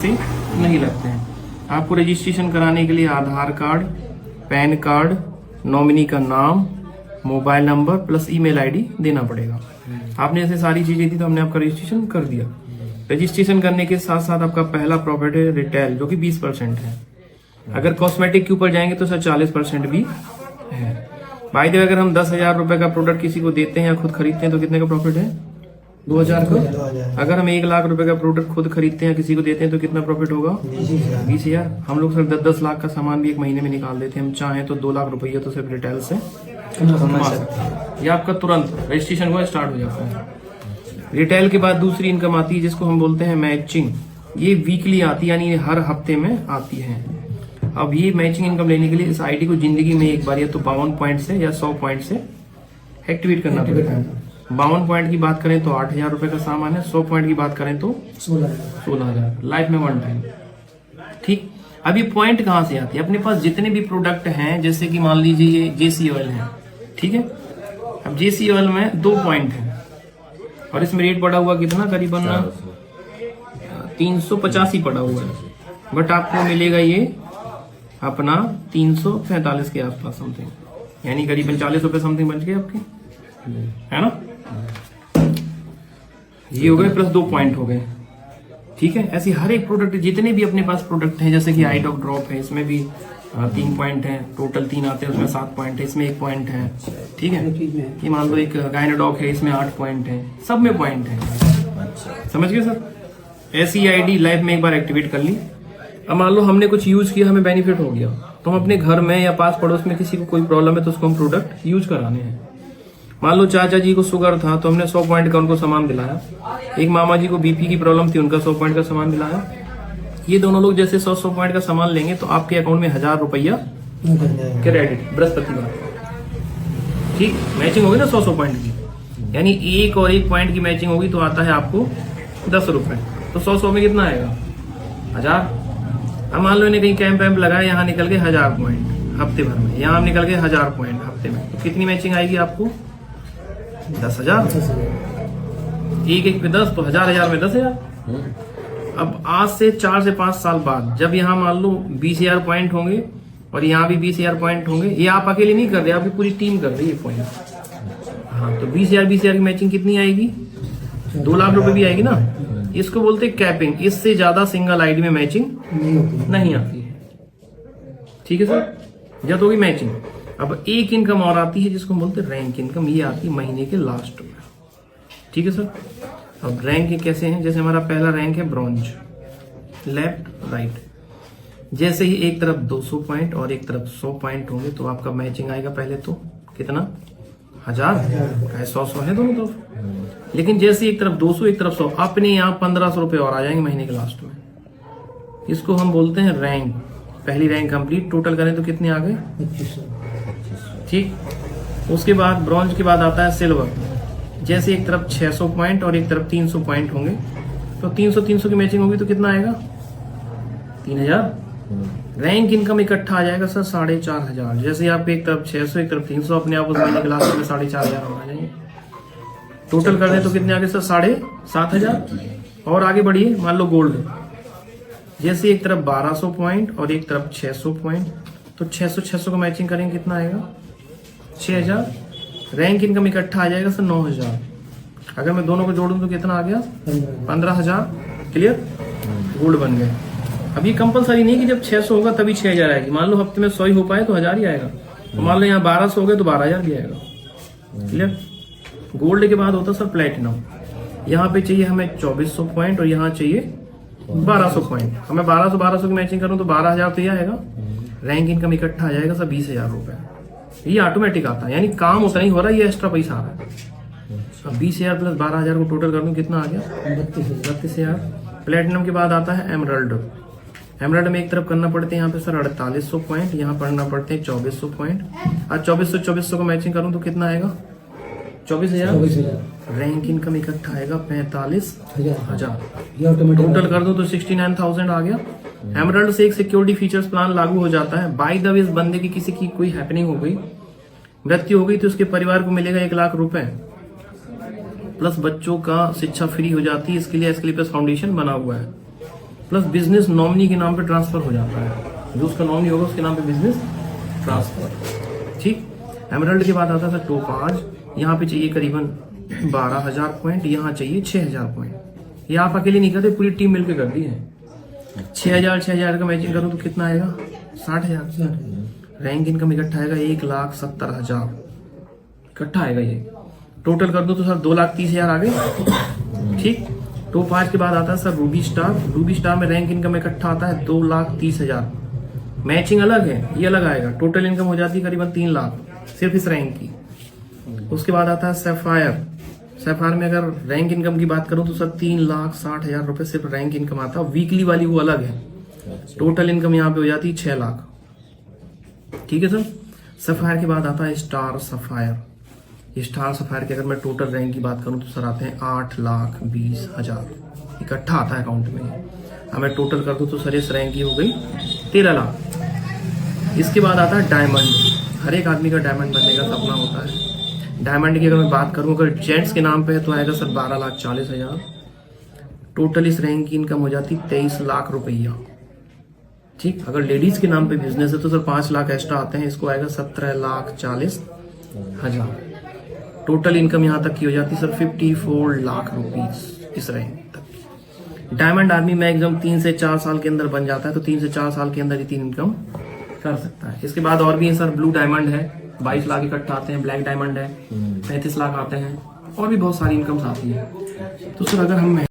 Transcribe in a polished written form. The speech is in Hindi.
नहीं लगते हैं। आपको रजिस्ट्रेशन कराने के लिए आधार कार्ड, पैन कार्ड, नॉमिनी का नाम, mobile number plus email ID देना पड़ेगा। आपने ऐसे सारी चीजें दी तो हमने आपका रजिस्ट्रेशन कर दिया। रजिस्ट्रेशन करने के साथ साथ आपका पहला प्रॉफिट है रिटेल, जो कि 20% है। अगर कॉस्मेटिक के ऊपर जाएंगे तो सर 40% भी है। भाई अगर हम 10,000 रुपए का प्रोडक्ट किसी को देते हैं या खुद खरीदते हैं तो कितने का प्रॉफिट है? 2,000 का। अगर हम 1,00,000 रुपए का प्रोडक्ट खुद खरीदते हैं किसी को देते हैं तो कितना प्रॉफिट होगा? 20,000। हम लोग सिर्फ 10-10 लाख का सामान भी एक महीने में निकाल देते हैं। हम चाहें तो 2 लाख रुपये तो सिर्फ रिटेल से कमा सकते हैं। ये आपका तुरंत रजिस्ट्रेशन हुआ स्टार्ट हो जाता है। रिटेल के बाद दूसरी इनकम आती है जिसको हम बोलते हैं मैचिंग। ये वीकली आती है, यानी हर हफ्ते में आती है। अब ये मैचिंग इनकम लेने के लिए इस आईडी को जिंदगी में एक बार या तो 52 पॉइंट से या 100 पॉइंट से एक्टिवेट करना पड़ता है। 52 पॉइंट की बात करें तो 8,000 रुपए का सामान है। 100 पॉइंट की बात करें तो 16,000 लाइफ में 1 टाइम। ठीक। अब ये पॉइंट कहाँ से आती है? अपने पास जितने भी प्रोडक्ट हैं, जैसे कि मान लीजिए ये जेसी ऑयल है, ठीक है। अब जेसी ऑयल में 2 पॉइंट है और इसमें रेट पड़ा हुआ कितना? करीबन 385 पड़ा हुआ है, बट आपको मिलेगा ये अपना 345 के आसपास समथिंग, यानी करीबन 40 रुपए समथिंग बच गए आपके, है ना। ये हो गए प्लस 2 पॉइंट हो गए, ठीक है। ऐसी हर एक प्रोडक्ट, जितने भी अपने पास प्रोडक्ट हैं, जैसे कि आई डॉक ड्रॉप है, इसमें भी 3 पॉइंट है, टोटल 3 आते हैं, उसमें 7 पॉइंट है, इसमें 1 पॉइंट है, ठीक है। ये मान लो एक गायनाडॉक है, इसमें 8 पॉइंट है, सब में पॉइंट है। समझ गए सर? ऐसी आईडी लाइफ में एक बार एक्टिवेट कर ली। अब मान लो हमने कुछ यूज किया, हमें बेनिफिट हो गया, तो हम अपने घर में या पास पड़ोस में किसी को कोई प्रॉब्लम है तो उसको हम प्रोडक्ट यूज कराने हैं। मान लो चाचा जी को शुगर था तो हमने 100 पॉइंट का उनको सामान दिलाया। एक मामा जी को बीपी की प्रॉब्लम थी, उनका 100 पॉइंट का सामान दिलाया। ये दोनों लोग जैसे 100 पॉइंट का सामान लेंगे तो आपके अकाउंट में 1,000 रुपया क्रेडिट बृहस्पतिवार। ठीक, मैचिंग होगी ना 100 पॉइंट की, यानी 1 और 1 पॉइंट की मैचिंग होगी तो आता है आपको 10 रुपए। तो 100 में कितना आएगा? 1000। अब मान लो इन्हें कहीं कैंप वैम्प लगाया, यहाँ निकल गए 1000 पॉइंट हफ्ते भर में, यहाँ निकल गए 1000 पॉइंट हफ्ते में, तो कितनी मैचिंग आएगी आपको? 10,000। 1 पे 10 तो 1000 में 10,000। अब आज से 4 से 5 साल बाद जब यहाँ मान लो 20,000 पॉइंट होंगे और यहाँ भी 20,000 पॉइंट होंगे, ये आप अकेले नहीं कर रहे, आपकी पूरी टीम कर रही है पॉइंट। हाँ, तो 20,000 की मैचिंग कितनी आएगी? 2 लाख रुपए भी आएगी ना। इसको बोलते हैं कैपिंग। इससे ज्यादा सिंगल आईडी में मैचिंग नहीं आती है, ठीक है सर। जब होगी मैचिंग। अब एक इनकम और आती है जिसको बोलते हैं रैंक इनकम। ये आती है महीने के लास्ट में, ठीक है सर। अब रैंक कैसे हैं? जैसे हमारा पहला रैंक है ब्रॉन्ज, लेफ्ट राइट। जैसे ही एक तरफ 200 पॉइंट और एक तरफ 100 पॉइंट होंगे तो आपका मैचिंग आएगा पहले तो कितना? 1000। 100 है दोनों तरफ। लेकिन जैसे एक तरफ 200 एक तरफ 100, अपने यहाँ 1500 रुपए और आ जाएंगे महीने के लास्ट में। इसको हम बोलते हैं रैंक। पहली रैंक कंप्लीट। टोटल करें तो कितने आ गए? 2500। ठीक। उसके बाद ब्रॉन्ज के बाद आता है सिल्वर। जैसे एक तरफ 600 पॉइंट और एक तरफ 300 पॉइंट होंगे तो 300 की मैचिंग होगी तो कितना आएगा? 3000। रैंक इनकम इकट्ठा आ जाएगा सर 4,500। जैसे आपको एक तरफ 600 एक तरफ 300, अपने आप उस महीने के लास्ट में 4,500 हो जाएंगे। टोटल कर दें तो कितने आगे सर? 7,500। और आगे बढ़िए, मान लो गोल्ड। जैसे एक तरफ 1200 पॉइंट और एक तरफ 600 पॉइंट, तो 600 को मैचिंग करेंगे कितना आएगा? 6,000। रैंक इनकम इकट्ठा आ जाएगा सर 9,000। अगर मैं दोनों को जोड़ूं तो कितना आ गया? 15,000। क्लियर? गोल्ड बन गए। अब ये कंपलसरी नहीं कि जब 600 होगा तभी 6,000 आएगी। मान लो हफ्ते में 100 ही हो पाए तो 1000 ही आएगा। तो मान लो यहाँ 1200 हो गए तो 12,000 भी आएगा। क्लियर? गोल्ड के बाद होता है सर प्लेटिनम। यहाँ पे चाहिए हमें 2400 पॉइंट और यहाँ चाहिए 1200 पॉइंट। हमें 1200 की मैचिंग करूँ तो 12,000 तो ये आएगा। रैंक इनकम इकट्ठा आ जाएगा सर 20,000 रुपए। ये ऑटोमेटिक आता है, यानी काम उतना ही हो रहा है, ये एक्स्ट्रा पैसा आ रहा है। अब 20,000 प्लस 12,000 को टोटल कर दूं कितना आ गया? 32,000। प्लेटिनम के बाद आता है एमरल्ड। एमरल्ड में एक तरफ करना पड़ते हैं यहाँ पे सर 4800 पॉइंट, यहाँ पढ़ना पड़ते हैं 2400 पॉइंट। आज 2400 को मैचिंग करूं तो कितना आएगा? 24,000। रैंक इनकम इकट्ठा आएगा 45,000। टोटल कर दो तो 69,000 आ गया। एमरल्ड से एक सिक्योरिटी फीचर्स प्लान लागू हो जाता है। बाय द वे, इस बंदे की किसी की कोई हैपनिंग हो गई, मृत्यु हो गई, तो उसके परिवार को मिलेगा 1 लाख रुपए प्लस बच्चों का शिक्षा फ्री हो जाती है। इसके लिए एस्क्लेपियस फाउंडेशन बना हुआ है। प्लस बिजनेस नॉमिनी के नाम पे ट्रांसफर हो जाता है, जो उसका नॉमिनी होगा उसके नाम पे बिजनेस ट्रांसफर। ठीक। एमराल्ड के बाद आता था टोपाज, यहाँ पे चाहिए करीबन 12,000 पॉइंट, यहाँ चाहिए 6,000 पॉइंट। ये आप अकेले नहीं करते, पूरी टीम मिलकर करती है। 6,000 का मैचिंग करूँ तो कितना आएगा? 60,000। रैंक इनकम इकट्ठा आएगा 1,70,000 इकट्ठा आएगा। ये टोटल कर दो तो सर 2,30,000 आ गए। ठीक। टॉप 5 के बाद आता है sir Ruby star. Ruby star में रैंक इनकम इकट्ठा आता है 2,30,000। मैचिंग अलग है, ये अलग आएगा। टोटल इनकम हो जाती है करीबन 3 लाख सिर्फ इस रैंक की। उसके बाद आता है सैफायर। सैफायर में अगर रैंक इनकम की बात करूं तो सर 3,60,000 रुपए सिर्फ रैंक इनकम आता है। वीकली वाली वो अलग है। टोटल इनकम यहाँ पे हो जाती है 6 लाख। ठीक है सर। सफायर के बाद आता है स्टार सफायर। स्टार सफायर की अगर मैं टोटल रैंक की बात करूं तो सर आते हैं 8,20,000 इकट्ठा आता है अकाउंट में। अब मैं टोटल कर दूं तो सर इस रैंक की हो गई 13 लाख। इसके बाद आता है डायमंड। हर एक आदमी का डायमंड बनने का सपना होता है। डायमंड की अगर मैं बात करूं, अगर जेंट्स के नाम पे है तो आएगा सर 12,40,000। टोटल इस रैंक की इनकम हो जाती 23 लाख रुपया। ठीक। अगर लेडीज के नाम पे बिजनेस है तो सर 5 लाख एक्स्ट्रा आते हैं, इसको आएगा 17,40,000। टोटल इनकम यहाँ तक की हो जाती है सर 54 लाख रुपीज इस रैंक तक। डायमंड आदमी मैक्सिमम 3 से 4 साल के अंदर बन जाता है, तो 3 से 4 साल के अंदर इतनी इनकम कर सकता है। इसके बाद और भी है सर, ब्लू डायमंड है 22 लाख इकट्ठा आते हैं। ब्लैक डायमंड है 35 लाख आते हैं, और भी बहुत सारी इनकम्स आती है। तो सर अगर हम